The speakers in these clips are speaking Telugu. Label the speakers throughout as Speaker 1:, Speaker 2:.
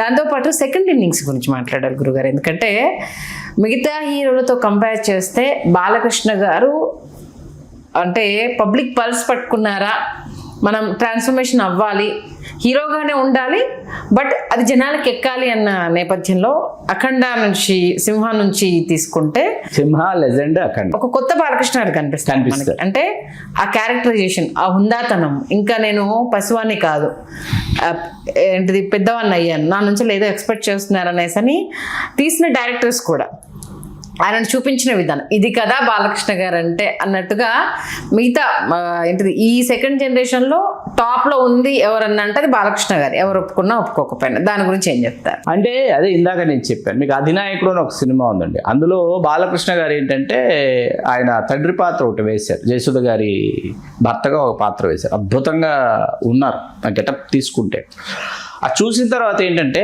Speaker 1: దాంతోపాటు సెకండ్ ఇన్నింగ్స్ గురించి మాట్లాడాలి గురుగారు. ఎందుకంటే మిగతా హీరోలతో కంపేర్ చేస్తే బాలకృష్ణ గారు అంటే పబ్లిక్ పల్స్ పట్టుకున్నారా, మనం ట్రాన్స్ఫర్మేషన్ అవ్వాలి, హీరోగానే ఉండాలి, బట్ అది జనాలకు ఎక్కాలి అన్న నేపథ్యంలో అఖండ నుంచి, సింహ నుంచి తీసుకుంటే
Speaker 2: సింహ లెజెండ్ అఖండ
Speaker 1: ఒక కొత్త బాలకృష్ణ గారు కనిపిస్తారు మనకి. అంటే ఆ క్యారెక్టరైజేషన్, ఆ హుందాతనం, ఇంకా నేను పసివాన్ని కాదు ఏంటిది పెద్దవాన్ని అయ్యాను, నా నుంచి ఏదో ఎక్స్పెక్ట్ చేస్తున్నారు అనేసి అని తీసిన డైరెక్టర్స్ కూడా ఆయన చూపించిన విధానం ఇది కదా బాలకృష్ణ గారు అంటే అన్నట్టుగా మిగతా ఏంటిది ఈ సెకండ్ జనరేషన్లో టాప్లో ఉంది ఎవరన్నా అంటే అది బాలకృష్ణ గారు, ఎవరు ఒప్పుకున్నా ఒప్పుకోకపోయినా. దాని గురించి ఏం చెప్తారు?
Speaker 2: అంటే అదే ఇందాక నేను చెప్పాను మీకు, అధినాయకుడు అని ఒక సినిమా ఉందండి, అందులో బాలకృష్ణ గారు ఏంటంటే ఆయన తండ్రి పాత్ర ఒకటి వేశారు, జయసుధ గారి భర్తగా ఒక పాత్ర వేశారు, అద్భుతంగా ఉన్నారు ఆ గెటప్ తీసుకుంటే. అది చూసిన తర్వాత ఏంటంటే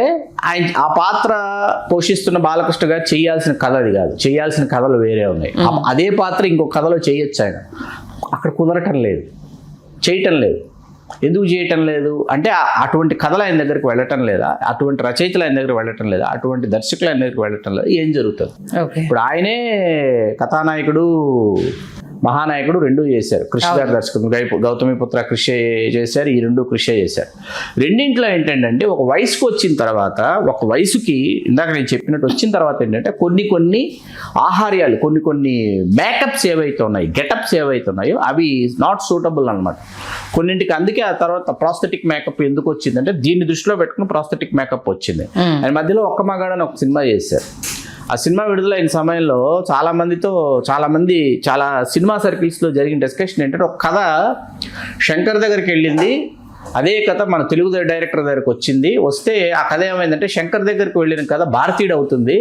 Speaker 2: ఆయన ఆ పాత్ర పోషిస్తున్న బాలకృష్ణ గారు చేయాల్సిన కథ అది కాదు, చేయాల్సిన కథలు వేరే ఉన్నాయి. అదే పాత్ర ఇంకో కథలో చేయొచ్చు, ఆయన అక్కడ కుదరటం లేదు, చేయటం లేదు. ఎందుకు చేయటం లేదు అంటే అటువంటి కథలు ఆయన దగ్గరికి వెళ్ళటం లేదా, అటువంటి రచయితలు ఆయన దగ్గర వెళ్ళటం లేదా, అటువంటి దర్శకులు ఆయన దగ్గరికి వెళ్ళటం లేదా, ఏం జరుగుతుంది? ఇప్పుడు ఆయనే కథానాయకుడు మహానాయకుడు రెండూ చేశారు, కృషి గారి దర్శకుడు గౌతమిపుత్ర కృషి చేశారు, ఈ రెండు కృషి చేశారు. రెండింటిలో ఏంటంటే ఒక వయసుకు వచ్చిన తర్వాత, ఒక వయసుకి ఇందాక నేను చెప్పినట్టు వచ్చిన తర్వాత ఏంటంటే కొన్ని ఆహార్యాలు, కొన్ని మేకప్స్ ఏవైతే ఉన్నాయి, గెటప్స్ ఏవైతే ఉన్నాయో అవి నాట్ సూటబుల్ అనమాట కొన్నింటికి. అందుకే ఆ తర్వాత ప్రాస్థెటిక్ మేకప్ ఎందుకు వచ్చిందంటే దీన్ని దృష్టిలో పెట్టుకుని ప్రాస్థెటిక్ మేకప్ వచ్చింది. ఆయన మధ్యలో ఒక్క మగాడని ఒక సినిమా చేశారు. ఆ సినిమా విడుదలైన సమయంలో చాలా సినిమా సర్కిల్స్లో జరిగిన డిస్కషన్ ఏంటంటే ఒక కథ శంకర్ దగ్గరికి వెళ్ళింది, అదే కథ మన తెలుగు డైరెక్టర్ దగ్గరికి వస్తే ఆ కథ ఏమైందంటే శంకర్ దగ్గరికి వెళ్ళిన కథ భారతీయుడు అవుతుంది,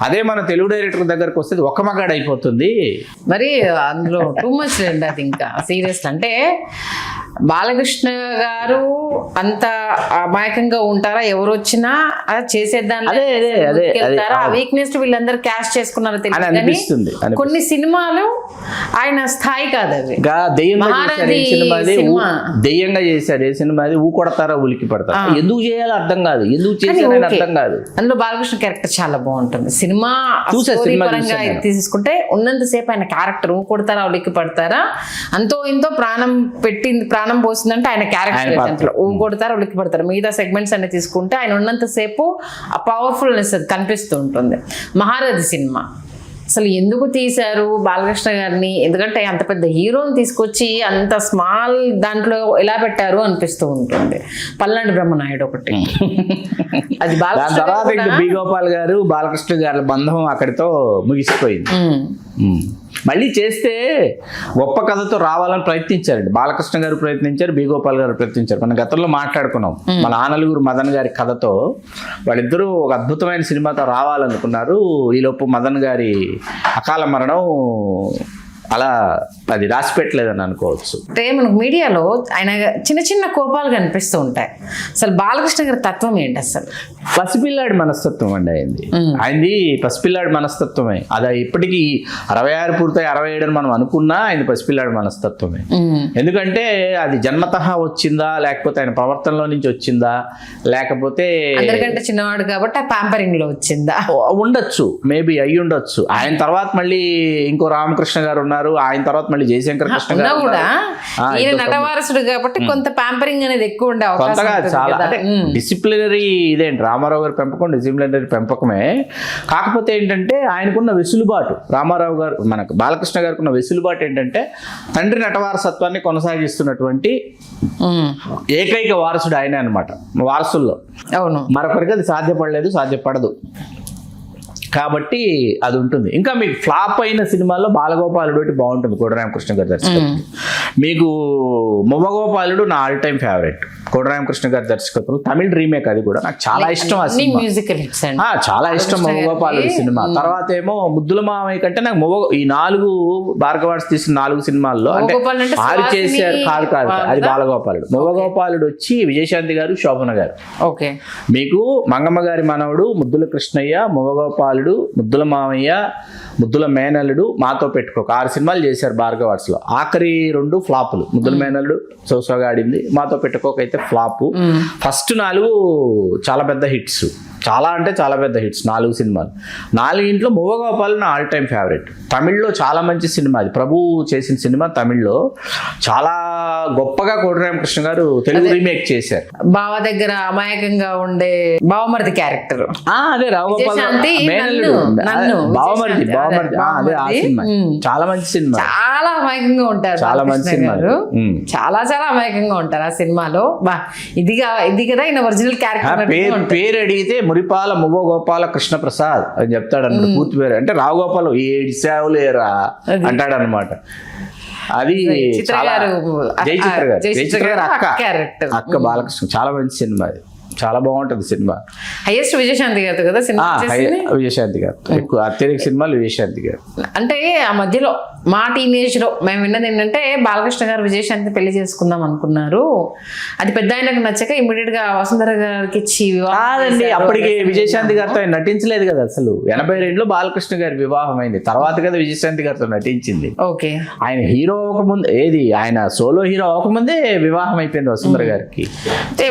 Speaker 2: అదే మన తెలుగు డైరెక్టర్ దగ్గరికి వస్తే ఒక మగాడు అయిపోతుంది.
Speaker 1: మరి అందులో టూ మచ్ అండి అది. ఇంకా సీరియస్ అంటే బాలకృష్ణ గారు అంత అమాయకంగా ఉంటారా, ఎవరు వచ్చినా చేసేదాన్ని ఆ వీక్నెస్ వీళ్ళందరూ క్యాష్ చేసుకున్నారో తెలియదు. కొన్ని సినిమాలు ఆయన స్థాయి కాదు, అవి
Speaker 2: దెయ్యంగా చేశారు. ఏ సినిమా అది ఊ కొడతారా ఉలికి పడతారా, ఎందుకు చేయాలో అర్థం కాదు, ఎందుకు చేయాలని అర్థం కాదు.
Speaker 1: అందులో బాలకృష్ణ క్యారెక్టర్ చాలా బాగుంటుంది. సినిమా పరంగా తీసుకుంటే ఉన్నంతసేపు ఆయన క్యారెక్టర్ ఊ కొడతారా ఉలికి పడతారా, అంతో ఇంతో ప్రాణం పోసిందంటే ఆయన క్యారెక్టర్ ఊ కొడతారా ఉలికి పడతారా. మిగతా సెగ్మెంట్స్ అన్ని తీసుకుంటే ఆయన ఉన్నంతసేపు ఆ పవర్ఫుల్నెస్ అది కనిపిస్తూ ఉంటుంది. మహారథి సినిమా అసలు ఎందుకు తీశారు బాలకృష్ణ గారిని, ఎందుకంటే అంత పెద్ద హీరోని తీసుకొచ్చి అంత స్మాల్ దాంట్లో ఎలా పెట్టారు అనిపిస్తూ ఉంటుంది. పల్నాడు బ్రహ్మనాయుడు ఒకటి, అది
Speaker 2: బి గోపాల్ గారు బాలకృష్ణ గారి బంధం అక్కడితో ముగిసిపోయింది. మళ్ళీ చేస్తే గొప్ప కథతో రావాలని ప్రయత్నించారండి, బాలకృష్ణ గారు ప్రయత్నించారు, బి గోపాల్ గారు ప్రయత్నించారు. మన గతంలో మాట్లాడుకున్నాం, మన ఆనలుగురు మదన్ గారి కథతో వాళ్ళిద్దరూ ఒక అద్భుతమైన సినిమాతో రావాలనుకున్నారు. ఈలోపు మదన్ గారి అకాల మరణం అలా అది రాసి పెట్టలేదని అనుకోవచ్చు.
Speaker 1: అంటే మనకు మీడియాలో ఆయన చిన్న కోపాలు కనిపిస్తూ ఉంటాయి. అసలు బాలకృష్ణ గారి తత్వం ఏంటి అసలు?
Speaker 2: పసిపిల్లాడి మనస్తత్వం అండి ఆయనది పసిపిల్లాడి మనస్తత్వమే. అది ఇప్పటికీ 66 పూర్తయి 67 అని మనం అనుకున్నా ఆయన పసిపిల్లాడి మనస్తత్వమే. ఎందుకంటే అది జన్మతః వచ్చిందా, లేకపోతే ఆయన ప్రవర్తనలో నుంచి వచ్చిందా, లేకపోతే
Speaker 1: అందరికంటే చిన్నవాడు కాబట్టి ఆ ప్యాంపరింగ్ లో వచ్చిందా,
Speaker 2: ఉండొచ్చు, మేబీ అయ్యి ఉండొచ్చు. ఆయన తర్వాత మళ్ళీ ఇంకో రామకృష్ణ గారు ఉన్నారు, ఆయన తర్వాత మళ్ళీ జయశంకర్ కృష్ణ గారు
Speaker 1: కూడా నటవారసుడు కాబట్టి కొంత ప్యాంపరింగ్ అనేది ఎక్కువ ఉండే
Speaker 2: కొంతగా చాలా అంటే డిసిప్లినరీ ఇదేంటి రామారావు గారి పెంపకం డిసిప్లినరీ పెంపకమే. కాకపోతే ఏంటంటే ఆయనకున్న వెసులుబాటు, రామారావు గారు మనకు బాలకృష్ణ గారికి ఉన్న వెసులుబాటు ఏంటంటే తండ్రి నటవారసత్వాన్ని కొనసాగిస్తున్నటువంటి ఏకైక వారసుడు ఆయనే అనమాట. వారసుల్లో
Speaker 1: అవును,
Speaker 2: మరొకరికి అది సాధ్యపడదు కాబట్టి అది ఉంటుంది. ఇంకా మీకు ఫ్లాప్ అయిన సినిమాల్లో బాలగోపాలుడు ఒకటి బాగుంటుంది, కోటరామకృష్ణ గారి దర్శకత్వం. మీకు మొవ్వగోపాలుడు నా ఆల్ టైమ్ ఫేవరెట్, కోటరామకృష్ణ గారి దర్శకత్వం, తమిళ రీమేక్, అది కూడా నాకు చాలా ఇష్టం. ఆ సినిమా చాలా ఇష్టం, మొవ్వగోపాలుడు సినిమా. తర్వాత ఏమో ముద్దుల మామయ్య కంటే నాకు ఈ 4 భార్గవాడ్స్ తీసిన 4 సినిమాల్లో అంటే 6 చేశారు కాదు అది బాలగోపాలుడు. మొవ్వగోపాలుడు వచ్చి విజయశాంతి గారు, శోభన గారు.
Speaker 1: ఓకే,
Speaker 2: మీకు మంగమ్మ గారి మనవడు ముద్దుల కృష్ణయ్య, మొవ్వగోపాలుడు, ముద్దుల మామయ్య, ముద్దుల మేనల్లుడు, మాతో పెట్టుకోక 6 సినిమాలు చేశారు భార్గవ ఆర్ట్స్లో. ఆఖరి 2 ఫ్లాపులు. ముద్దుల మేనల్లుడు సోసోగా ఆడింది, మాతో పెట్టుకోక అయితే ఫ్లాపు. ఫస్ట్ 4 చాలా పెద్ద హిట్స్, చాలా అంటే చాలా పెద్ద హిట్స్. 4 సినిమాలు, 4 మువ్వగోపాల్ నా ఆల్ టైమ్ ఫేవరెట్. తమిళ్లో చాలా మంచి సినిమా అది, ప్రభు చేసిన సినిమా. తమిళ్లో చాలా గొప్పగా కోటరామకృష్ణ గారు తెలుగు రీమేక్ చేశారు.
Speaker 1: బావ దగ్గర అమాయకంగా ఉండే బావమరిది క్యారెక్టర్,
Speaker 2: అదే రావుగోపాల్ బావమరిది అదే ఆ సినిమా. చాలా మంచి సినిమా,
Speaker 1: చాలా అమాయకంగా ఉంటారు.
Speaker 2: చాలా మంచి సినిమా,
Speaker 1: చాలా చాలా అమాయకంగా ఉంటారు ఆ సినిమాలో. ఇది కదా ఈయన ఒరిజినల్ క్యారెక్టర్.
Speaker 2: పేరు అడిగితే మురిపాల మువ్వ గోపాల కృష్ణ ప్రసాద్ అని చెప్తాడు అన్నమాట. పూర్తి పేరు అంటే రావుగోపాల్ ఏడ్చావులేరా అంటాడు అనమాట. అది జయచిత్ర గారు అక్క బాలకృష్ణ. చాలా మంచి సినిమా అది, చాలా బాగుంటది సినిమా.
Speaker 1: హైయెస్ట్ విజయశాంతి గారు కదా సినిమా.
Speaker 2: విజయశాంతి గారు ఎక్కువ అత్యధిక సినిమాలు విజయశాంతి గారు. అంటే
Speaker 1: ఆ మధ్యలో మా టీనేజ్ లో మేము విన్నది ఏంటంటే బాలకృష్ణ గారు విజయశాంతి పెళ్లి చేసుకుందాం అనుకున్నారు. అది పెద్ద ఆయనకు నచ్చక ఇమీడియట్ గా వసుంధర గారికి ఇచ్చి
Speaker 2: కాదండి, అప్పటికి విజయశాంతి గారితో ఆయన నటించలేదు కదా అసలు. 82లో బాలకృష్ణ గారి వివాహం అయింది, తర్వాత కదా విజయశాంతి గారితో నటించింది.
Speaker 1: ఓకే,
Speaker 2: ఆయన హీరో అవ్వకముందు, ఆయన సోలో హీరో అవ్వకముందే వివాహం అయిపోయింది వసుంధర గారికి.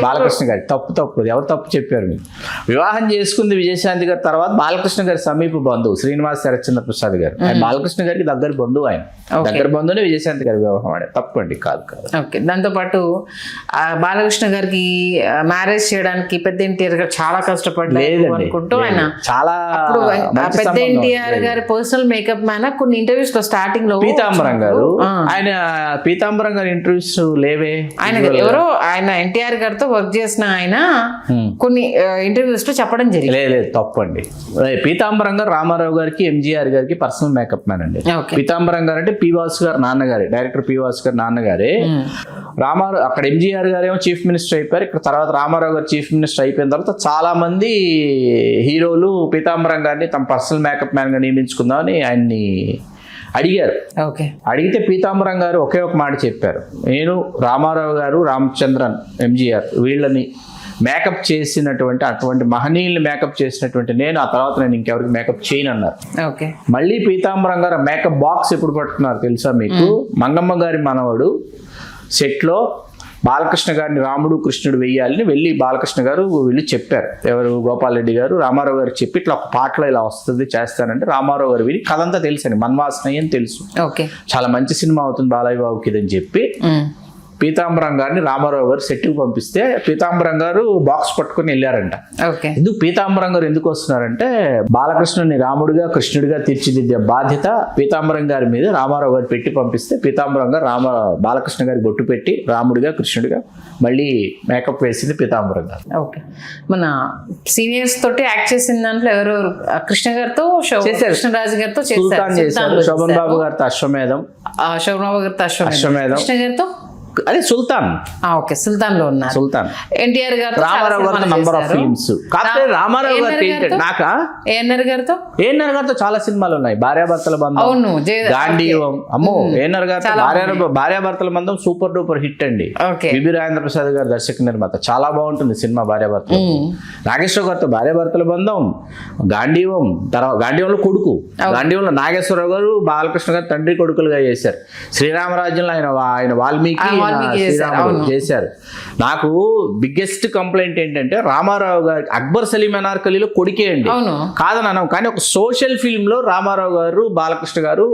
Speaker 2: బాలకృష్ణ గారి తప్పు ఎవరు తప్పు చెప్పారు మీకు? వివాహం చేసుకుంది విజయశాంతి గారి తర్వాత బాలకృష్ణ గారి సమీప బంధువు శ్రీనివాస్ శరత్చంద్ర ప్రసాద్ గారు. ఆయన బాలకృష్ణ గారికి దగ్గర బంధువు, ఆయన దగ్గర బంధువునే విజయశాంతి గారి వివాహం ఆడే. తప్పండి, కాదు.
Speaker 1: ఓకే, దాంతో పాటు బాలకృష్ణ గారికి మ్యారేజ్ చేయడానికి పెద్ద ఎన్టీఆర్ గారు చాలా కష్టపడ్డారు అనుకుంటూ ఆయన
Speaker 2: చాలా
Speaker 1: పెద్ద ఎన్టీఆర్ గారి పర్సనల్ మేకప్ మ్యాన్. కొన్ని ఇంటర్వ్యూస్ లో స్టార్టింగ్ లో
Speaker 2: పీతాంబరం గారు, ఆయన పీతాంబరం గారి ఇంటర్వ్యూస్ లేవే.
Speaker 1: ఆయన ఎవరో ఆయన ఎన్టీఆర్ గారితో వర్క్ చేసిన ఆయన కొన్ని ఇంటర్వ్యూస్ లో చెప్పడం జరిగింది.
Speaker 2: లేదు, తప్పండి. పీతాంబరం గారు రామారావు గారికి ఎంజీఆర్ గారికి పర్సనల్ మేకప్ మ్యాన్ అండి. పీతాంబరం గారు అంటే పి వాసు గారు నాన్నగారే, డైరెక్టర్ పి వాసు గారు నాన్నగారే. రామారావు అక్కడ ఎంజీఆర్ గారు ఏమో చీఫ్ మినిస్టర్ అయిపోయారు. ఇక్కడ తర్వాత రామారావు గారు చీఫ్ మినిస్టర్ అయిపోయిన తర్వాత చాలా మంది హీరోలు పీతాంబరం గారిని తమ పర్సనల్ మేకప్ మ్యాన్ గా నియమించుకుందామని ఆయన్ని అడిగారు. అడిగితే పీతాంబరం గారు ఒకే ఒక మాట చెప్పారు, నేను రామారావు గారు, రామచంద్రన్, ఎంజీఆర్ వీళ్ళని మేకప్ చేసినటువంటి అటువంటి మహనీయుల్ని మేకప్ చేసినటువంటి నేను, ఆ తర్వాత నేను ఇంకెవరికి మేకప్ చేయను అన్నారు. మళ్ళీ పీతాంబరం గారు మేకప్ బాక్స్ ఎప్పుడు పట్టుకున్నారు తెలుసా మీకు? మంగమ్మ గారి మనవడు సెట్లో బాలకృష్ణ గారిని రాముడు కృష్ణుడు వెయ్యాలని వెళ్ళి బాలకృష్ణ గారు వీళ్ళు చెప్పారు. ఎవరు? గోపాల్ రెడ్డి గారు రామారావు గారు చెప్పి ఇట్లా ఒక పాటలో ఇలా వస్తుంది చేస్తానంటే రామారావు గారు విని కథంతా తెలుసండి, మన్వాసన అని తెలుసు, చాలా మంచి సినిమా అవుతుంది బాలయ్య బాబుకి ఇదని చెప్పి పీతాంబరం గారిని రామారావు గారు సెట్కి పంపిస్తే పీతాంబరం గారు బాక్స్ పట్టుకుని వెళ్ళారంట. ఎందుకు పీతాంబరం గారు ఎందుకు వస్తున్నారంటే బాలకృష్ణుని రాముడిగా కృష్ణుడిగా తీర్చిదిద్దే బాధ్యత పీతాంబరం గారి మీద రామారావు గారు పెట్టి పంపిస్తే పీతాంబరం గారు బాలకృష్ణ గారి బొట్టు పెట్టి రాముడిగా కృష్ణుడిగా మళ్ళీ మేకప్ వేసింది పీతాంబరం గారు.
Speaker 1: మన సీనియర్స్ తోటి యాక్ట్ చేసిన దాంట్లో ఎవరు? కృష్ణ గారితో కృష్ణరాజు గారితో
Speaker 2: చేశారు, శోభన్ బాబు గారితో అశ్వమేధం,
Speaker 1: శోభన్ బాబు గారితో అశ్వమేధం, కృష్ణ గారితో
Speaker 2: అదే సుల్తాన్.
Speaker 1: సుల్తాన్ లో ఉన్నారు.
Speaker 2: సుల్తాన్
Speaker 1: ఎన్టీఆర్ గారు,
Speaker 2: రామారావు గారితో నంబర్ ఆఫ్ ఫిల్మ్స్. కాకపోతే రామారావు గారితో ఏఎన్ఆర్ గారితో చాలా సినిమాలు ఉన్నాయి. భార్యాభర్తల బంధం, గాంధీవం. అమ్మో, ఏఎన్ఆర్ గారితో భార్యాభర్తల బంధం సూపర్ డూపర్ హిట్ అండి. విబి రాజేంద్ర ప్రసాద్ గారు దర్శక నిర్మాత, చాలా బాగుంటుంది సినిమా భార్యాభర్తలు. నాగేశ్వరరావు గారితో భార్యాభర్తల బంధం, గాంధీవం. తర్వాత గాంధీవంలో కొడుకు, గాంధీవంలో నాగేశ్వరరావు గారు బాలకృష్ణ గారు తండ్రి కొడుకులుగా చేశారు. శ్రీరామరాజ్యంలో ఆయన వాల్మీకి చేశారు. నాకు బిగ్గెస్ట్ కంప్లైంట్ ఏంటంటే రామారావు గారి అక్బర్ సలీం అనార్కలిలో కొడుకే అండి, కాదని అన్నాం. కానీ ఒక సోషల్ ఫిల్మ్ లో రామారావు గారు బాలకృష్ణ గారు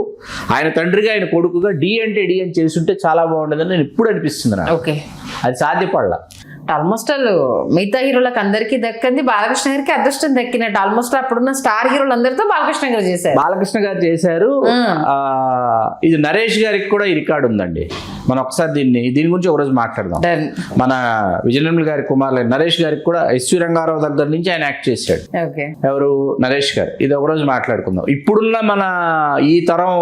Speaker 2: ఆయన తండ్రిగా ఆయన కొడుకుగా డి అంటే డి అని చేస్తుంటే చాలా బాగుండేదని నేను ఇప్పుడు అనిపిస్తుంది నాకు. అది సాధ్యపడలా.
Speaker 1: ఆల్మోస్ట్ మిగతా హీరోలకు అందరికీ దక్కింది, బాలకృష్ణ గారికి అదృష్టం దక్కినట్టు. ఆల్మోస్ట్ అప్పుడున్న స్టార్ హీరోలు అందరితో బాలకృష్ణ గారు చేశారు.
Speaker 2: ఇది నరేష్ గారికి కూడా ఈ రికార్డు ఉందండి. మనం ఒకసారి దీని గురించి ఒకరోజు మాట్లాడదాం. మన విజయనిర్మల గారి కుమారులు నరేష్ గారికి కూడా ఎస్వి రంగారావు దగ్గర నుంచి ఆయన యాక్ట్ చేశాడు. ఎవరు? నరేష్ గారు. ఇది ఒకరోజు మాట్లాడుకుందాం. ఇప్పుడున్న మన ఈ తరం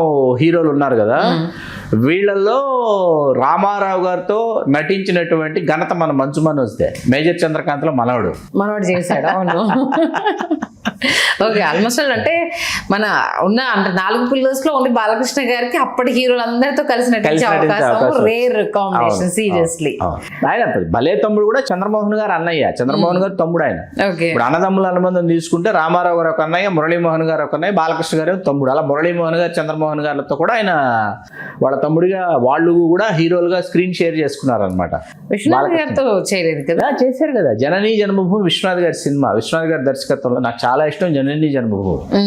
Speaker 2: హీరోలు ఉన్నారు కదా, వీళ్ళల్లో రామారావు గారితో నటించినటువంటి ఘనత మన మంచు మనోజ్ దే. మేజర్ చంద్రకాంత్ లో మనవడు
Speaker 1: చేశాడు. ఓకే, ఆల్మోస్ట్ అంటే మన ఉన్న అంటే 4 పిల్లర్స్ లో ఓన్లీ బాలకృష్ణ గారికి అప్పటి హీరోలందరితో కలిసి నటించే అవకాశం రేర్ కాంబినేషన్ సీరియస్లీ.
Speaker 2: ఆయన భలే తమ్ముడు కూడా చంద్రమోహన్ గారు అన్నయ్య, చంద్రమోహన్ గారు తమ్ముడు ఆయన.
Speaker 1: ఓకే,
Speaker 2: ఇప్పుడు అన్నదమ్ముల అనుబంధం తీసుకుంటే రామారావు గారు ఒక అన్నయ్య, మురళీమోహన్ గారు ఒక అన్నయ్య, బాలకృష్ణ గారు తమ్ముడు. అలా మురళీమోహన్ గారు చంద్రమోహన్ గారితో కూడా ఆయన వాళ్ళ తమ్ముడిగా వాళ్ళు కూడా హీరోలుగా స్క్రీన్ షేర్ చేసుకున్నారు అనమాట.
Speaker 1: విశ్వనాథ్ గారితో చేయలేదు కదా?
Speaker 2: చేశారు కదా, జననీ జన్మభూమి విశ్వనాథ్ గారి సినిమా, విశ్వనాథ్ గారి దర్శకత్వంలో. నాకు చాలా ఇష్టం జననీ జన్మభూమి,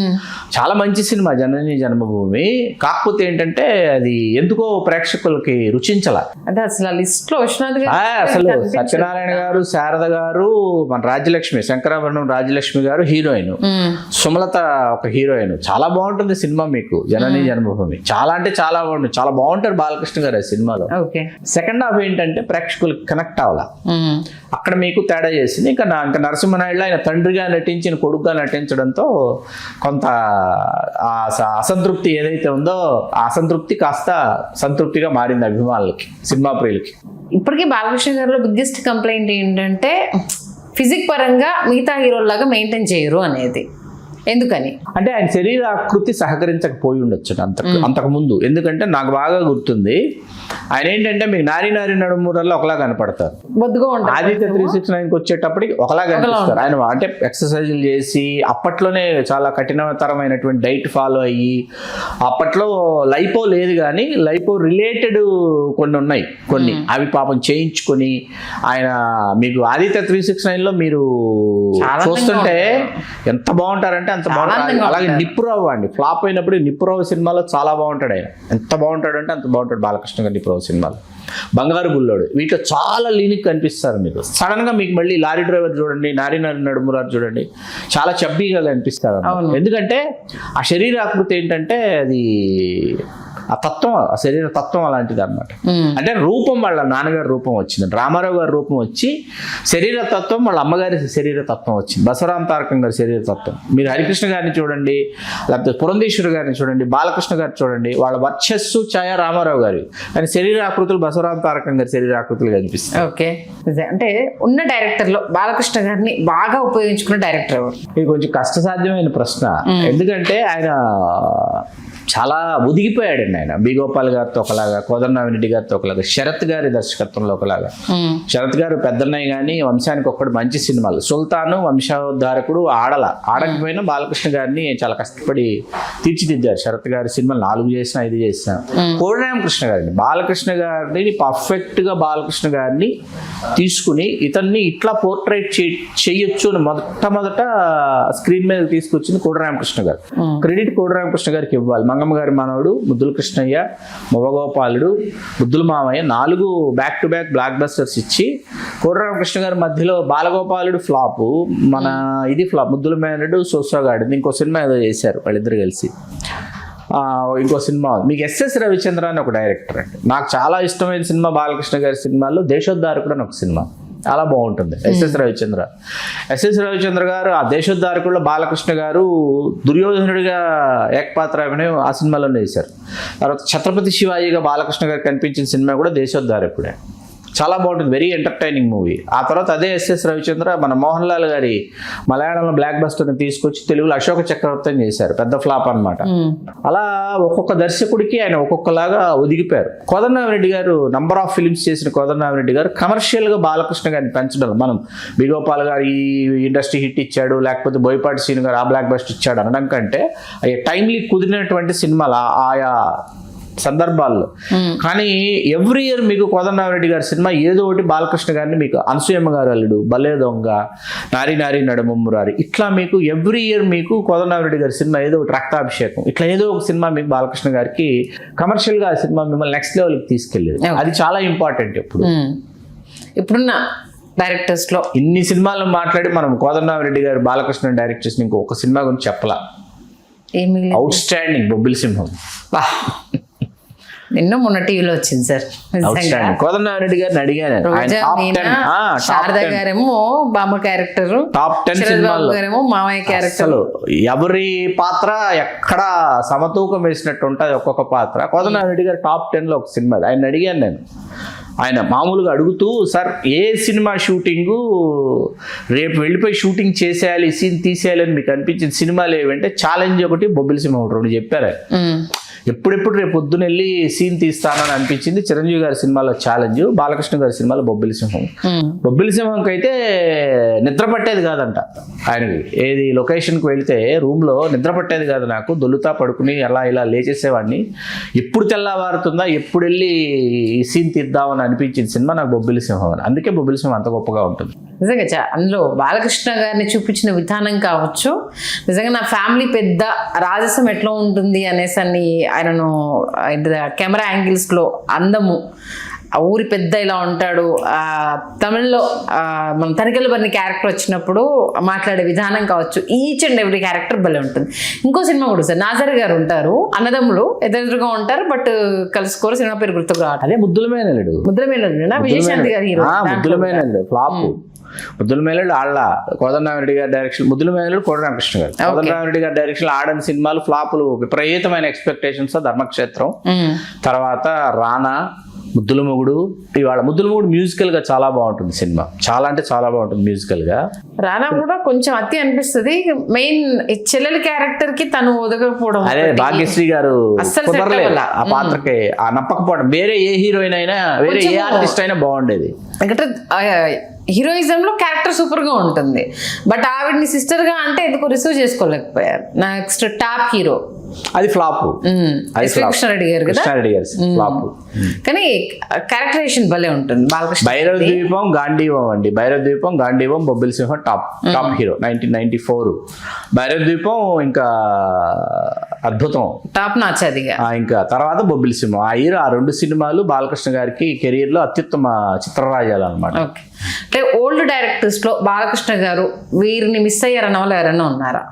Speaker 2: చాలా మంచి సినిమా జననీ జన్మభూమి. కాకపోతే ఏంటంటే అది ఎందుకో ప్రేక్షకులకి రుచించాల.
Speaker 1: అంటే అసలు లిస్ట్ లో విశ్వనాథ్ గారు
Speaker 2: అసలు సత్యనారాయణ గారు, శారద గారు, మన రాజ్యలక్ష్మి, శంకరాభరణం రాజ్యలక్ష్మి గారు హీరోయిన్, సుమలత ఒక హీరోయిన్. చాలా బాగుంటుంది సినిమా మీకు జననీ జన్మభూమి. చాలా అంటే చాలా బాగుంటుంది, చాలా బాగుంటారు బాలకృష్ణ గారు ఆ సినిమాలో. సెకండ్ హాఫ్ ఏంటంటే ప్రేక్షకులకి కనెక్ట్ అవ్వాల, అక్కడ మీకు తేడా చేసింది. ఇంకా నరసింహనాయుడులో ఆయన తండ్రిగా నటించిన కొడుకుగా నటించడంతో కొంత అసంతృప్తి ఏదైతే ఉందో ఆ అసంతృప్తి కాస్త సంతృప్తిగా మారింది అభిమానులకి, సినిమా ప్రియులకి.
Speaker 1: ఇప్పటికీ బాలకృష్ణ గారిలో బిగ్గెస్ట్ కంప్లైంట్ ఏంటంటే ఫిజిక్ పరంగా మిగతా హీరోలాగా మెయింటైన్ చేయరు అనేది. ఎందుకని
Speaker 2: అంటే ఆయన శరీర ఆకృతి సహకరించకపోయి ఉండొచ్చు అంతకు ముందు. ఎందుకంటే నాకు బాగా గుర్తుంది, ఆయన ఏంటంటే మీకు నారీ నడుమురల్లో ఒకలా కనపడతారు, ఆదిత్య 369కి వచ్చేటప్పటికి ఒకలా కనిపిస్తారు. ఆయన అంటే ఎక్సర్సైజులు చేసి అప్పట్లోనే చాలా కఠినతరమైనటువంటి డైట్ ఫాలో అయ్యి, అప్పట్లో లైపో లేదు కానీ లైపో రిలేటెడ్ కొన్ని ఉన్నాయి, కొన్ని అవి పాపం చేయించుకొని ఆయన మీకు ఆదిత్య 369లో మీరు చూస్తుంటే ఎంత బాగుంటారంటే అంత బాగుంటారు. అలాగే నిప్పురావు అండి, ఫ్లాప్ అయినప్పుడు నిప్పురావు సినిమాలో చాలా బాగుంటాడు ఆయన. ఎంత బాగుంటాడంటే అంత బాగుంటాడు బాలకృష్ణ గారి నిప్పురావు సినిమాలో. బంగారు బుల్లోడు వీటిలో చాలా లీనిక్ కనిపిస్తారు మీకు. సడన్ గా మీకు మళ్ళీ లారీ డ్రైవర్ చూడండి, నారీ నడుమురారు చూడండి, చాలా చబ్బీగా కనిపిస్తారు. ఎందుకంటే ఆ శరీర ఆకృతి ఏంటంటే అది ఆ తత్వం, ఆ శరీర తత్వం అలాంటిది అనమాట. అంటే రూపం వాళ్ళ నాన్నగారి రూపం వచ్చింది, రామారావు గారి రూపం వచ్చి శరీర తత్వం వాళ్ళ అమ్మగారి శరీర తత్వం వచ్చింది, బసవరామ తారకం గారి శరీర తత్వం. మీరు హరికృష్ణ గారిని చూడండి, లేకపోతే పురంధేశ్వరి గారిని చూడండి, బాలకృష్ణ గారిని చూడండి, వాళ్ళ వర్చస్సు ఛాయ రామారావు గారి, కానీ శరీర ఆకృతులు బసవరామ తారకం గారి శరీర ఆకృతులు కనిపిస్తాయి.
Speaker 1: ఓకే, అంటే ఉన్న డైరెక్టర్ లో బాలకృష్ణ గారిని బాగా ఉపయోగించుకున్న డైరెక్టర్ ఎవరు?
Speaker 2: ఇది కొంచెం కష్టసాధ్యమైన ప్రశ్న. ఎందుకంటే ఆయన చాలా ఒదిగిపోయాడండి. ఆయన బి గోపాల్ గారితో ఒకలాగా, కోదండరామిరెడ్డి గారితో ఒకలాగా, శరత్ గారి దర్శకత్వంలో ఒకలాగా. శరత్ గారు పెద్దన్నయ్య కానీ వంశానికి ఒక్కడు మంచి సినిమాలు, సుల్తాను, వంశోద్ధారకుడు ఆడకపోయినా బాలకృష్ణ గారిని చాలా కష్టపడి తీర్చిదిద్దారు. శరత్ గారి సినిమాలు 4 చేసిన 5 చేసిన. కోడిరామకృష్ణ గారిని, బాలకృష్ణ గారిని పర్ఫెక్ట్ గా బాలకృష్ణ గారిని తీసుకుని ఇతన్ని ఇట్లా పోర్ట్రేట్ చేయొచ్చు అని మొట్టమొదట స్క్రీన్ మీద తీసుకొచ్చింది కోడిరామకృష్ణ గారు. క్రెడిట్ కోడిరామకృష్ణ గారికి ఇవ్వాలి. మంగమ్మ గారి మనవడు, ముద్దుల కృష్ణయ్య, మొవ్వగోపాలుడు, ముద్దుల మామయ్య 4 back to back black busters ఇచ్చి, కోడిరామకృష్ణ గారి మధ్యలో బాలగోపాలుడు ఫ్లాప్, మన ఇది ఫ్లాప్, ముద్దుల మేనడు, సోసోగాడు. ఇంకో సినిమా ఏదో చేశారు వాళ్ళిద్దరు కలిసి. ఇంకో సినిమా మీకు ఎస్ఎస్ రవిచంద్ర అని ఒక డైరెక్టర్ అండి, నాకు చాలా ఇష్టమైన సినిమా బాలకృష్ణ గారి సినిమాల్లో దేశోద్ధారకుడు అని ఒక సినిమా, చాలా బాగుంటుంది. ఎస్ఎస్ రవిచంద్ర గారు ఆ దేశోద్ధారకుల్లో బాలకృష్ణ గారు దుర్యోధనుడిగా ఏకపాత్ర అభినయం ఆ సినిమాలోనే చేశారు. తర్వాత ఛత్రపతి శివాజీగా బాలకృష్ణ గారు కనిపించిన సినిమా కూడా దేశోద్ధారకుడే, చాలా బాగుంటుంది, వెరీ ఎంటర్టైనింగ్ మూవీ. ఆ తర్వాత అదే ఎస్ఎస్ రవిచంద్ర మన మోహన్ లాల్ గారి మలయాళంలో బ్లాక్ బస్టర్ని తీసుకొచ్చి తెలుగులో అశోక చక్రవర్తిని చేశారు, పెద్ద ఫ్లాప్ అన్నమాట. అలా ఒక్కొక్క దర్శకుడికి ఆయన ఒక్కొక్కలాగా ఒదిగిపోయారు. కోదండరామిరెడ్డి గారు నంబర్ ఆఫ్ ఫిలిమ్స్ చేసిన కోదండరామిరెడ్డి గారు కమర్షియల్గా బాలకృష్ణ గారిని పెంచడం, మనం బిగోపాల్ గారు ఈ ఇండస్ట్రీ హిట్ ఇచ్చాడు, లేకపోతే బోయపాటి శ్రీను గారు ఆ బ్లాక్ బస్టర్ ఇచ్చాడు అనడం కంటే అవి టైమ్లీ కుదిరినటువంటి సినిమాలు ఆయా సందర్భాల్లో. కానీ ఎవ్రీ ఇయర్ మీకు కోదండరామిరెడ్డి గారి సినిమా ఏదో ఒకటి బాలకృష్ణ గారిని, మీకు అనసూయమ్మ గారు అల్లుడు, బల్లే దొంగ, నారీ నడుమురారి, ఇట్లా మీకు ఎవ్రీ ఇయర్ మీకు కోదండరామిరెడ్డి గారి సినిమా ఏదో ఒకటి, రక్తాభిషేకం, ఇట్లా ఏదో ఒక సినిమా మీకు బాలకృష్ణ గారికి కమర్షియల్గా ఆ సినిమా మిమ్మల్ని నెక్స్ట్ లెవెల్కి తీసుకెళ్ళేది. అది చాలా ఇంపార్టెంట్.
Speaker 1: ఇప్పుడున్న డైరెక్టర్స్ లో
Speaker 2: ఇన్ని సినిమాలను మాట్లాడి మనం కోదండరామిరెడ్డి గారు బాలకృష్ణ డైరెక్ట్ చేసిన ఇంకొక సినిమా గురించి చెప్పలా, అవుట్ స్టాండింగ్ బొబ్బిలి సింహం.
Speaker 1: నిన్న మొన్న టీవీలో వచ్చింది సార్.
Speaker 2: కోదండరామిరెడ్డి గారిని అడిగాను,
Speaker 1: శారద గారేమో బామ్మ క్యారెక్టర్,
Speaker 2: టాప్ 10 సినిమాలు
Speaker 1: గారేమో మామయ్య క్యారెక్టర్.
Speaker 2: ఎవరి పాత్ర ఎక్కడ సమతూకం వేసినట్టు ఉంటుంది ఒక్కొక్క పాత్ర. కోదండరామిరెడ్డి గారు టాప్ 10లో ఒక సినిమా. ఆయన అడిగాను నేను, ఆయన మామూలుగా అడుగుతూ, సార్ ఏ సినిమా షూటింగు రేపు వెళ్ళిపోయి షూటింగ్ చేసేయాలి, సీన్ తీసేయాలి అని మీకు అనిపించిన సినిమాలు ఏవంటే ఛాలెంజ్ ఒకటి, బొబ్బిలి సింహం ఒకటి, రెండు చెప్పారు. ఎప్పుడెప్పుడు రేపు పొద్దున వెళ్ళి సీన్ తీస్తానని అనిపించింది చిరంజీవి గారి సినిమాలో ఛాలెంజ్, బాలకృష్ణ గారి సినిమాలో బొబ్బిలి సింహం. బొబ్బిలి సింహంకి అయితే నిద్ర పట్టేది కాదంట ఆయనకి. ఏది లొకేషన్కి వెళ్తే రూమ్లో నిద్ర పట్టేది కాదు నాకు, దొల్లుతా పడుకుని అలా ఇలా లేచేసేవాడిని. ఎప్పుడు తెల్లవారుతుందా, ఎప్పుడు వెళ్ళి ఈ సీన్ తీద్దామని అనిపించింది సినిమా నాకు బొబ్బిలి సింహం అని. అందుకే బొబ్బిలి సింహం అంత గొప్పగా ఉంటుంది.
Speaker 1: నిజంగా అందులో బాలకృష్ణ గారిని చూపించిన విధానం కావచ్చు, నిజంగా నా ఫ్యామిలీ పెద్ద రాజసం ఎట్లా ఉంటుంది అనేసి అని ఆయనను కెమెరా యాంగిల్స్లో అందము, ఆ ఊరి పెద్ద ఇలా ఉంటాడు. తమిళ్లో మన తనికెళ్ళ బర్ని క్యారెక్టర్ వచ్చినప్పుడు మాట్లాడే విధానం కావచ్చు, ఈచ్ అండ్ ఎవ్రీ క్యారెక్టర్ భలే ఉంటుంది. ఇంకో సినిమా కూడా సార్, నాజర్ గారు ఉంటారు, అన్నదమ్ములు ఎదురుగా ఉంటారు, బట్ కలుసుకోరు. సినిమా పేరు గుర్తుకు రావట్లేదు.
Speaker 2: అదే ముద్దుల మేనల్లుడు.
Speaker 1: ముద్దుల మేనల్లుడు విజయశాంతి గారు హీరో.
Speaker 2: ముద్దుల మేనల్లుడు ఫ్లాప్. ముద్దుల మేనల్లుడు ఆళ్ళ కోదండరామిరెడ్డి గారి డైరెక్షన్, ముద్దుల మేనల్లుడు కోదండరామకృష్ణ గారు. కోదండరామిరెడ్డి గారి డైరెక్షన్ ఆడని సినిమాలు ఫ్లాపులు, విపరీతమైన ఎక్స్పెక్టేషన్స్. ధర్మక్షేత్రం తర్వాత రానా, ముద్దుల మొగుడు. ఇవాళ ముద్దుల మొగుడు మ్యూజికల్ గా చాలా బాగుంటుంది సినిమా, చాలా అంటే చాలా బాగుంటుంది మ్యూజికల్ గా.
Speaker 1: రానా కూడా కొంచెం అతి అనిపిస్తుంది. మెయిన్ చెల్లెలి క్యారెక్టర్ కి తను ఒదగకపోవడం,
Speaker 2: అదే భాగ్యశ్రీ గారు కుదరలేదు ఆ పాత్రకి, ఆ నప్పకపోవడం. వేరే ఏ హీరోయిన్ అయినా, వేరే ఏ ఆర్టిస్ట్ అయినా బాగుండేది.
Speaker 1: ఎందుకంటే హీరోయిజం లో క్యారెక్టర్ సూపర్ గా ఉంటుంది, బట్ ఆవిడ్ని సిస్టర్ గా అంటే ఎందుకు రిసీవ్ చేసుకోలేకపోయారు. నెక్స్ట్ టాప్ హీరో
Speaker 2: అది ఫ్లాప్.
Speaker 1: కృష్ణారెడ్డి గారు కదా,
Speaker 2: కృష్ణారెడ్డి గారు ఫ్లాప్.
Speaker 1: కానీ క్యారెక్టరైజేషన్ భలే ఉంటుంది బాలకృష్ణ.
Speaker 2: భైరవ ద్వీపం, గాంధీవం అండి. భైరవ ద్వీపం, గాంధీవం, బొబ్బిలి సింహం టాప్ హీరో 1994. భైరవ ద్వీపం ఇంకా అద్భుతం,
Speaker 1: టాప్ నాచ్ అదిగా.
Speaker 2: ఇంకా తర్వాత బొబ్బిలి సింహం. ఆ రెండు సినిమాలు బాలకృష్ణ గారికి కెరీర్ లో అత్యుత్తమ చిత్రరాజాలు అనమాట.
Speaker 1: ఓకే, అంటే ఓల్డ్ డైరెక్టర్స్ లో బాలకృష్ణ గారు వీరిని మిస్ అయ్యారన్న వాళ్ళు ఎవరైనా ఉన్నారా?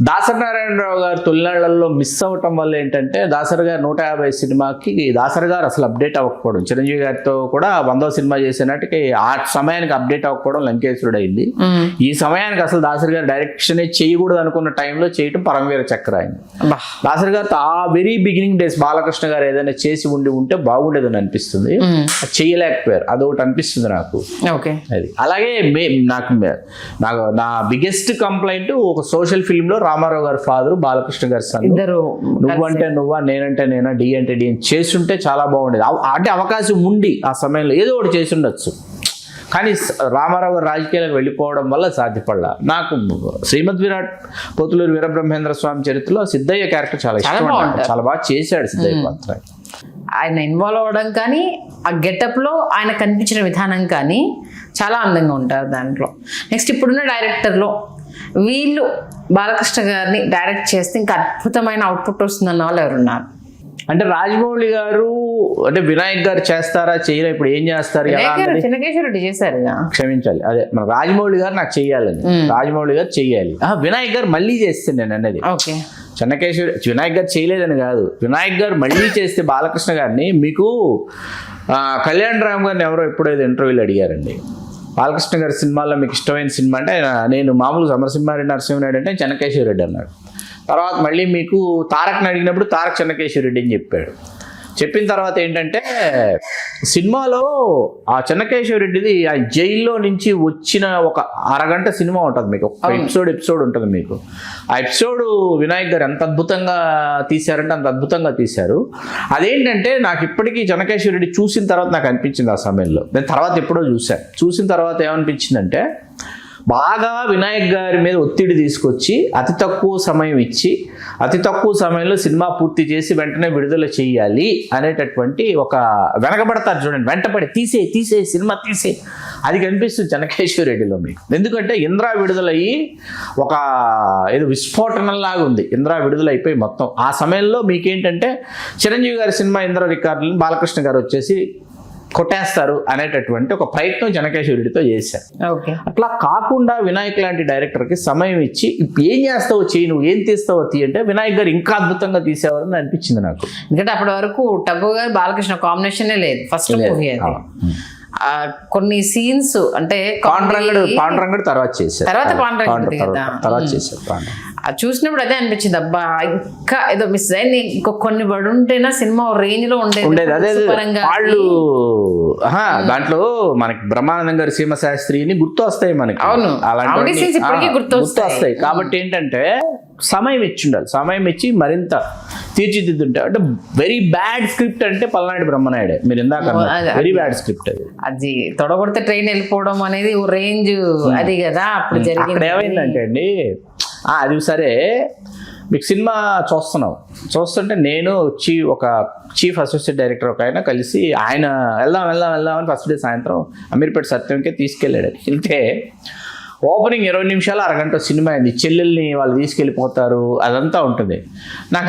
Speaker 2: దాసరి నారాయణరావు గారు తొలినాళ్లలో మిస్ అవ్వటం వల్ల ఏంటంటే, దాసరి గారు 150 సినిమాకి దాసరి గారు అసలు అప్డేట్ అవ్వకపోవడం, చిరంజీవి గారితో కూడా 100వ సినిమా చేసినట్టుకి ఆ సమయానికి అప్డేట్ అవ్వకపోవడం లంకేశ్వరుడు అయింది. ఈ సమయానికి అసలు దాసరి గారు డైరెక్షన్ చేయకూడదు అనుకున్న టైంలో చేయటం పరమవీర చక్ర అయింది. దాసరి గారితో ఆ వెరీ బిగినింగ్ డేస్ బాలకృష్ణ గారు ఏదైనా చేసి ఉంటే బాగుండేదని అనిపిస్తుంది, చేయలేకపోయారు. అదొకటి అనిపిస్తుంది నాకు. అది అలాగే నాకు నా బిగ్గెస్ట్ కంప్లైంట్, ఒక సోషల్ ఫిల్మ్ లో రామారావు గారి ఫాదర్, బాలకృష్ణ గారి సన్, నువ్వంటే నువ్వా, నేనంటే నేనా, డి అంటే డి అని చేస్తుంటే చాలా బాగుండేది. అంటే అవకాశం ఉండి ఆ సమయంలో ఏదో ఒకటి చేసి ఉండొచ్చు. కానీ రామారావు గారు రాజకీయాలకు వెళ్ళిపోవడం వల్ల సాధ్యపడలా. నాకు శ్రీమద్ విరాట్ పోతులూరి వీరబ్రహ్మేంద్ర స్వామి చరిత్రలో సిద్ధయ్య క్యారెక్టర్ చాలా ఇష్టం, చాలా బాగా చేశాడు సిద్ధయ్య పాత్ర.
Speaker 1: ఆయన ఇన్వాల్వ్ అవ్వడం కానీ, ఆ గెటప్ లో ఆయన కనిపించిన విధానం కానీ చాలా అందంగా ఉంటారు దాంట్లో. నెక్స్ట్ ఇప్పుడున్న డైరెక్టర్లో వీళ్ళు బాలకృష్ణ గారిని డైరెక్ట్ చేస్తే ఇంకా అద్భుతమైన అవుట్పుట్ వస్తుందన్న వాళ్ళు ఎవరున్నారు?
Speaker 2: అంటే రాజమౌళి గారు, అంటే వినాయక్ గారు చేస్తారా చేయరా, ఇప్పుడు ఏం చేస్తారు,
Speaker 1: చెన్నకేశ్వరరెడ్డి చేశారు,
Speaker 2: క్షమించాలి. అదే మన రాజమౌళి గారు నాకు చెయ్యాలని, రాజమౌళి గారు చెయ్యాలి. వినాయక్ గారు మళ్ళీ చేస్తే నేను అనేది, వినాయక్ గారు చేయలేదని కాదు, వినాయక్ గారు మళ్ళీ చేస్తే బాలకృష్ణ గారిని. మీకు కళ్యాణ్ రామ్ గారిని ఎవరో ఎప్పుడైతే ఇంటర్వ్యూలు అడిగారండి, బాలకృష్ణ గారి సినిమాల్లో మీకు ఇష్టమైన సినిమా అంటే, నేను మామూలుగా సమరసింహారెడ్డి నరసింహనాయుడు అంటే చెన్నకేశ్వరరెడ్డి అన్నాడు. తర్వాత మళ్ళీ మీకు తారక్ని అడిగినప్పుడు తారక్ చెన్నకేశ్వరరెడ్డి అని చెప్పాడు. చెప్పిన తర్వాత ఏంటంటే, సినిమాలో ఆ చెన్నకేశ్వరరెడ్డిది ఆ జైల్లో నుంచి వచ్చిన ఒక అరగంట సినిమా ఉంటుంది మీకు, ఒక ఎపిసోడ్ ఉంటుంది మీకు. ఆ ఎపిసోడ్ వినాయక్ గారు ఎంత అద్భుతంగా తీశారంటే అంత అద్భుతంగా తీశారు. అదేంటంటే నాకు ఇప్పటికీ చెన్నకేశ్వరరెడ్డి చూసిన తర్వాత నాకు అనిపించింది, ఆ సమయంలో నేను తర్వాత ఎప్పుడో చూసిన తర్వాత ఏమనిపించిందంటే, బాగా వినాయక్ గారి మీద ఒత్తిడి తీసుకొచ్చి అతి తక్కువ సమయం ఇచ్చి అతి తక్కువ సమయంలో సినిమా పూర్తి చేసి వెంటనే విడుదల చేయాలి అనేటటువంటి ఒక వెనకబడతారు చూడండి, వెంటపడి తీసే సినిమా తీసే, అది కనిపిస్తుంది చెన్నకేశ్వరరెడ్డిలో మీకు. ఎందుకంటే ఇంద్రా విడుదలయ్యి ఒక ఏదో విస్ఫోటనంలాగా ఉంది, ఇంద్రా విడుదలైపోయి మొత్తం. ఆ సమయంలో మీకేంటంటే చిరంజీవి గారి సినిమా ఇంద్ర రికార్డులను బాలకృష్ణ గారు వచ్చేసి కొట్టేస్తారు అనేటటువంటి ఒక ప్రయత్నం చెన్నకేశ్వరరెడ్డితో చేశారు. అట్లా కాకుండా వినాయక్ లాంటి డైరెక్టర్కి సమయం ఇచ్చి ఏం చేస్తావో చెయ్యి, నువ్వు ఏం తీస్తావో తీ అంటే వినాయక్ గారు ఇంకా అద్భుతంగా తీసేవారని అనిపించింది నాకు.
Speaker 1: ఎందుకంటే అప్పటి వరకు టబ్బు గారు బాలకృష్ణ కాంబినేషనే లేదు ఫస్ట్ మూవీ అది. కొన్ని సీన్స్ అంటే
Speaker 2: పాండురంగడు తర్వాత చేశారు,
Speaker 1: తర్వాత
Speaker 2: చేశారు.
Speaker 1: అది చూసినప్పుడు అదే అనిపించింది, అబ్బా ఇంకా ఏదో మిస్ అయింది, ఇంకో కొన్ని పడి ఉంటేనా సినిమా రేంజ్ లో ఉండేది.
Speaker 2: అదే వాళ్ళు దాంట్లో మనకి బ్రహ్మానందం గారి సీమశాస్త్రిని గుర్తు వస్తాయి మనకి.
Speaker 1: అవును,
Speaker 2: అలాంటి గుర్తు వస్తాయి. కాబట్టి ఏంటంటే సమయం ఇచ్చి ఉండాలి, సమయం ఇచ్చి మరింత తీర్చిదిద్దుంటే. అంటే వెరీ బ్యాడ్ స్క్రిప్ట్ అంటే పల్నాడు బ్రహ్మనాయుడే, మీరు ఇందాక వెరీ బ్యాడ్ స్క్రిప్ట్
Speaker 1: అది తొడగొడితే ట్రైన్ వెళ్ళిపోవడం అనేది రేంజ్ అది కదా అప్పుడు జరిగింది.
Speaker 2: అక్కడ ఏమైందంటే అండి, అది సరే మీకు సినిమా చూస్తుంటే నేను వచ్చి ఒక చీఫ్ అసోసియేట్ డైరెక్టర్ ఒక ఆయన కలిసి ఆయన వెళ్దాం అని ఫస్ట్ డే సాయంత్రం అమీర్పేట సత్యంకే తీసుకెళ్ళాడు. వెళ్తే ఓపెనింగ్ 20 నిమిషాలు అరగంట సినిమా అయింది. చెల్లెల్ని వాళ్ళు తీసుకెళ్ళిపోతారు, అదంతా ఉంటుంది. నాకు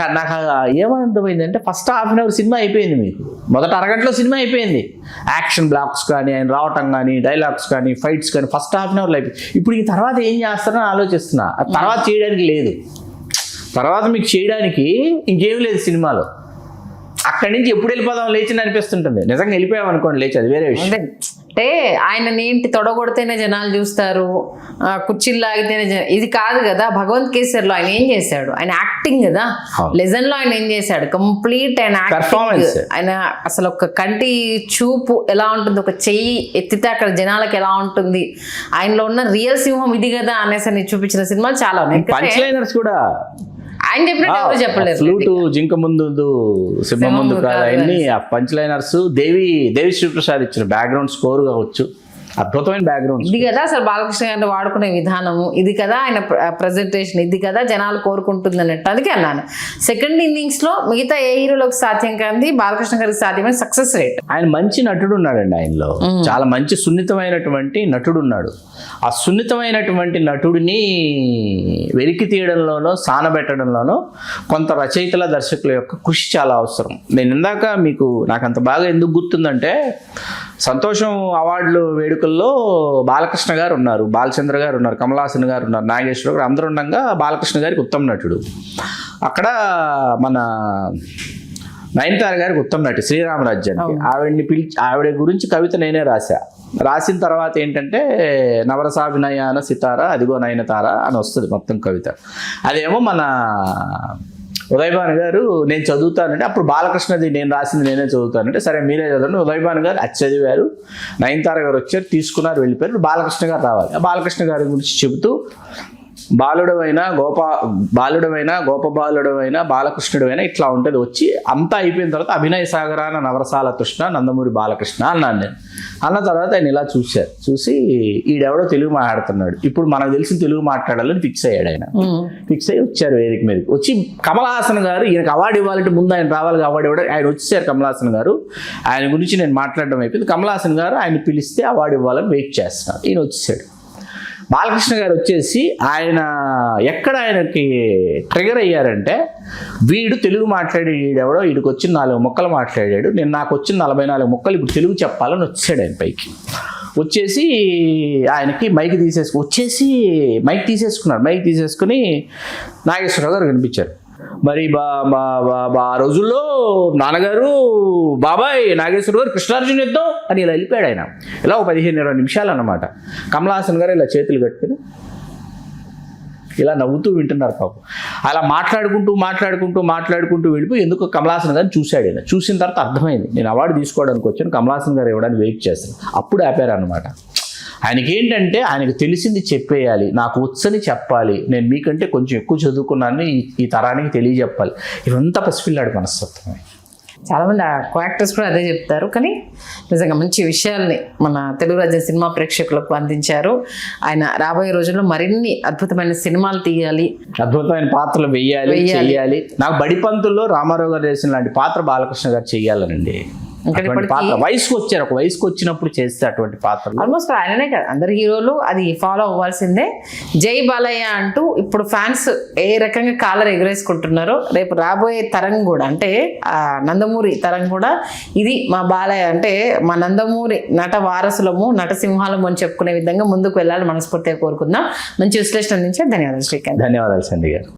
Speaker 2: ఏమర్థమైందంటే first half an hour cinema అయిపోయింది, మీకు మొదట అరగంటలో సినిమా అయిపోయింది. యాక్షన్ బ్లాక్స్ కానీ, ఆయన రావటం కానీ, డైలాగ్స్ కానీ, ఫైట్స్ కానీ ఫస్ట్ హాఫ్ అన్ అవర్లో అయిపోయింది. ఇప్పుడు ఈ తర్వాత ఏం చేస్తారని ఆలోచిస్తున్నా. తర్వాత చేయడానికి లేదు, తర్వాత మీకు చేయడానికి ఇంకేం లేదు సినిమాలో. అక్కడి నుంచి ఎప్పుడు వెళ్ళిపోదాం లేచి అనిపిస్తుంటుంది. నిజంగా వెళ్ళిపోయాం అనుకోండి లేచి, అది వేరే విషయం.
Speaker 1: అంటే ఆయన ఏంటి తొడగొడితేనే జనాలు చూస్తారు, కుర్చీలు లాగితేనే ఇది కాదు కదా. భగవంత్ కేసరిలో ఆయన ఏం చేశాడు, ఆయన యాక్టింగ్ కదా. లెజన్ లో ఆయన ఏం చేశాడు, కంప్లీట్ ఆయన యాక్టింగ్. ఆయన అసలు ఒక కంటి చూపు ఎలా ఉంటుంది, ఒక చెయ్యి ఎత్తితే అక్కడ జనాలకు ఎలా ఉంటుంది, ఆయనలో ఉన్న రియల్ సింహం ఇది కదా అనేసి చూపించిన సినిమాలు చాలా ఉన్నాయి.
Speaker 2: పంచ్లైనర్స్ కూడా
Speaker 1: ఆయన చెప్పినట్టు ఎవరు చెప్పలేదు.
Speaker 2: ఫ్లూటు జింక ముందు సింహ ముందు కాదు, అవన్నీ ఆ పంచ్ లైనర్స్ దేవి శ్రీప్రసాద్ ఇచ్చిన బ్యాక్గ్రౌండ్ స్కోర్ కావచ్చు, అద్భుతమైన బ్యాక్గ్రౌండ్.
Speaker 1: ఇది కదా అసలు బాలకృష్ణ గారిని వాడుకునే విధానము, ఇది కదా ఆయన ప్రజెంటేషన్, ఇది కదా జనాలు కోరుకుంటుంది అన్నట్టు. అందుకే అన్నాను సెకండ్ ఇన్నింగ్స్ లో మిగతా ఏ హీరోలకు సాధ్యం కాదు, బాలకృష్ణ గారికి సాధ్యమైన సక్సెస్ రేట్.
Speaker 2: ఆయన మంచి నటుడు ఉన్నాడండి, ఆయనలో చాలా మంచి సున్నితమైనటువంటి నటుడు ఉన్నాడు. ఆ సున్నితమైనటువంటి నటుడిని వెలికి తీయడంలోనో సానబెట్టడంలోనో కొంత రచయితల దర్శకుల యొక్క కృషి చాలా అవసరం. నేను ఇందాక నాకు అంత బాగా ఎందుకు గుర్తుందంటే, సంతోషం అవార్డులు వేడుకల్లో బాలకృష్ణ గారు ఉన్నారు, బాలచంద్ర గారు ఉన్నారు, కమలాసన్ గారు ఉన్నారు, నాగేశ్వర గారు అందరూ ఉండగా బాలకృష్ణ గారికి ఉత్తమ నటుడు. అక్కడ మన నయనతార గారికి ఉత్తమ నటి శ్రీరామరాజ్యానికి. ఆవిడ్ని పిలిచి ఆవిడ గురించి కవిత నేనే రాసిన తర్వాత ఏంటంటే నవరసాభినయాన సితార అదిగో నయనతార అని వస్తుంది మొత్తం కవిత. అదేమో మన ఉదయభాను గారు నేను చదువుతానంటే, అప్పుడు బాలకృష్ణది నేను రాసింది నేనే చదువుతానంటే, సరే మీరే చదవండి. ఉదయభాను గారు అది చదివారు, నయనతార గారు వచ్చారు, తీసుకున్నారు, వెళ్ళిపోయారు. బాలకృష్ణ గారు రావాలి. బాలకృష్ణ గారి గురించి చెబుతూ బాలుడవైనా గోపబాలుడవైనా బాలకృష్ణుడైనా ఇట్లా ఉంటుంది. వచ్చి అంతా అయిపోయిన తర్వాత అభినయ సాగరాన నవరసాల తృష్ణ నందమూరి బాలకృష్ణ అన్నాను నేను. అన్న తర్వాత ఆయన ఇలా చూసి ఈడెవడో తెలుగు మాట్లాడుతున్నాడు, ఇప్పుడు మనకు తెలిసిన తెలుగు మాట్లాడాలని ఫిక్స్ అయ్యాడు. ఆయన ఫిక్స్ అయ్యి వచ్చారు వేదిక మీదకి. వచ్చి కమల్ హాసన్ గారు ఈయనకు అవార్డు ఇవ్వాలంటే ముందు ఆయన రావాలి, అవార్డు ఇవ్వడం. ఆయన వచ్చారు కమల్ హాసన్ గారు, ఆయన గురించి నేను మాట్లాడడం అయిపోయింది. కమల్ హాసన్ గారు ఆయన పిలిస్తే అవార్డు ఇవ్వాలని వెయిట్ చేస్తున్నారు. ఈయన వచ్చేసాడు. బాలకృష్ణ గారు వచ్చేసి ఎక్కడ ఆయనకి ట్రిగర్ అయ్యారంటే, వీడు తెలుగు మాట్లాడి వీడెవడో వీడికి వచ్చిన 4 ముక్కలు మాట్లాడాడు, నేను నాకు వచ్చిన 44 ముక్కలు ఇప్పుడు తెలుగు చెప్పాలని వచ్చాడు. ఆయన పైకి వచ్చేసి ఆయనకి మైక్ తీసేసుకున్నారు. మైక్ తీసేసుకుని నాగేశ్వరరావు గారు కనిపించారు. మరి ఆ రోజుల్లో నాన్నగారు బాబాయ్ నాగేశ్వర గారు కృష్ణార్జున యుద్ధం అని ఇలా వెళ్ళిపోయాడు. ఆయన ఇలా 15-20 నిమిషాలు అన్నమాట. కమల్ హాసన్ గారు ఇలా చేతులు కట్టుకుని ఇలా నవ్వుతూ వింటున్నారు పాపం. అలా మాట్లాడుకుంటూ వెళ్ళిపోయి ఎందుకు కమల్ హాసన్ గారిని చూశాడు. ఆయన చూసిన తర్వాత అర్థమైంది, నేను అవార్డు తీసుకోవడానికి వచ్చాను, కమల్ హాసన్ గారు ఇవ్వడానికి వెయిట్ చేస్తాను. అప్పుడు ఆపారు అనమాట. ఆయనకి ఏంటంటే ఆయనకు తెలిసింది చెప్పేయాలి, నాకు వచ్చని చెప్పాలి, నేను మీకంటే కొంచెం ఎక్కువ చదువుకున్నాను ఈ తరానికి తెలియజెప్పాలి. ఇవంతా పసిపిల్లాడు మనస్తత్వమే.
Speaker 1: చాలామంది యాక్టర్స్ కూడా అదే చెప్తారు. కానీ నిజంగా మంచి విషయాల్ని మన తెలుగు రాజ్యం సినిమా ప్రేక్షకులకు అందించారు. ఆయన రాబోయే రోజుల్లో మరిన్ని అద్భుతమైన సినిమాలు తీయాలి,
Speaker 2: అద్భుతమైన పాత్రలు వెయ్యాలి. నాకు బడిపంతుల్లో రామారావు గారు చేసిన లాంటి పాత్ర బాలకృష్ణ గారు చెయ్యాలనండి. వయసుకు వచ్చారు, ఒక వయసుకు వచ్చినప్పుడు చేస్తే అటువంటి పాత్రలు
Speaker 1: ఆల్మోస్ట్ ఆయననే కదా, అందరు హీరోలు అది ఫాలో అవ్వాల్సిందే. జై బాలయ్య అంటూ ఇప్పుడు ఫ్యాన్స్ ఏ రకంగా కాలర్ ఎగరేసుకుంటున్నారో, రేపు రాబోయే తరం కూడా, అంటే నందమూరి తరం కూడా ఇది మా బాలయ్య అంటే మా నందమూరి నట వారసులము, నటసింహాలము అని చెప్పుకునే విధంగా ముందుకు వెళ్ళాలని మనస్ఫూర్తిగా కోరుకుందాం. మంచి విశ్లేషణ అందించారు. ధన్యవాదాలు శ్రీకాంత్.
Speaker 2: ధన్యవాదాలు సంధ్య గారు.